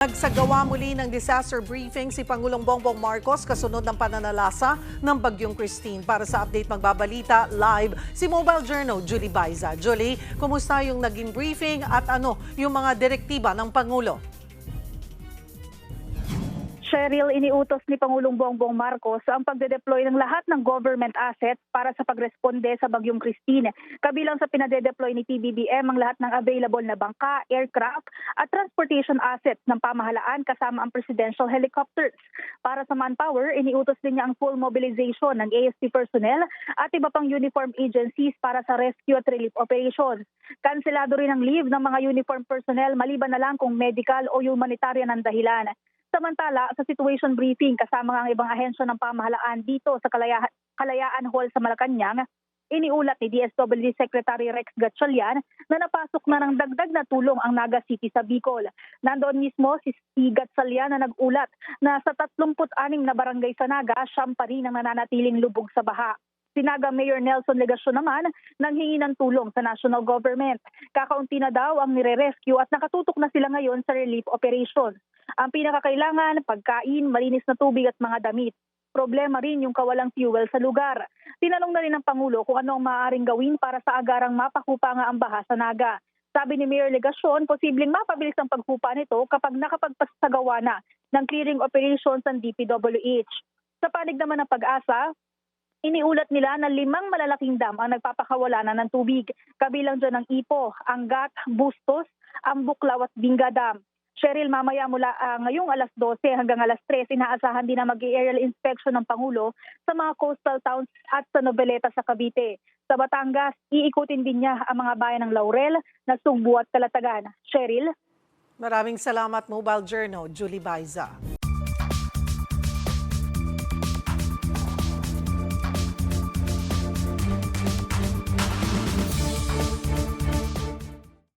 Nagsagawa muli ng disaster briefing si Pangulong Bongbong Marcos kasunod ng pananalasa ng Bagyong Christine. Para sa update magbabalita live si Mobile Journal Julie Baiza. Julie, kumusta yung naging briefing at ano yung mga direktiba ng Pangulo? Cheryl, iniutos ni Pangulong Bongbong Marcos ang pagde-deploy ng lahat ng government assets para sa pagresponde sa Bagyong Christine. Kabilang sa pinade-deploy ni PBBM ang lahat ng available na bangka, aircraft at transportation assets ng pamahalaan kasama ang presidential helicopters. Para sa manpower, iniutos din niya ang full mobilization ng AFP personnel at iba pang uniform agencies para sa rescue at relief operations. Kanselado rin ang leave ng mga uniform personnel maliban na lang kung medical o humanitarian ang dahilan. Samantala, sa situation briefing kasama ang ibang ahensya ng pamahalaan dito sa Kalayaan Hall sa Malacanang, iniulat ni DSWD Secretary Rex Gatchalian na napasok na ng dagdag na tulong ang Naga City sa Bicol. Nandoon mismo si Gatchalian na nag-ulat na sa 36 na barangay sa Naga, siyam pa rin ang nananatiling lubog sa baha. Sinaga Mayor Nelson Legasyon naman nanghingi ng tulong sa national government. Kakaunti na daw ang nire-rescue at nakatutok na sila ngayon sa relief operations. Ang pinakakailangan, pagkain, malinis na tubig at mga damit. Problema rin yung kawalang fuel sa lugar. Tinanong na rin ng Pangulo kung ano ang maaaring gawin para sa agarang mapahupa nga ang baha sa Naga. Sabi ni Mayor Legasyon, posibleng mapabilis ang paghupa nito kapag nakapagpasagawa na ng clearing operations ng DPWH. Sa panig naman ng Pag-asa, iniulat nila na 5 malalaking dam ang nagpapakawala na ng tubig. Kabilang dyan ang Ipo, Angat, Bustos, Ambuklaw at Binga Dam. Cheryl, mamaya mula ngayong alas 12 hanggang alas 3, inaasahan din na mag-aerial inspection ng Pangulo sa mga coastal towns at sa Noveleta sa Cavite. Sa Batangas, iikutin din niya ang mga bayan ng Laurel, Nasugbu at Calatagan. Cheryl? Maraming salamat, Mobile Journal Julie Baiza.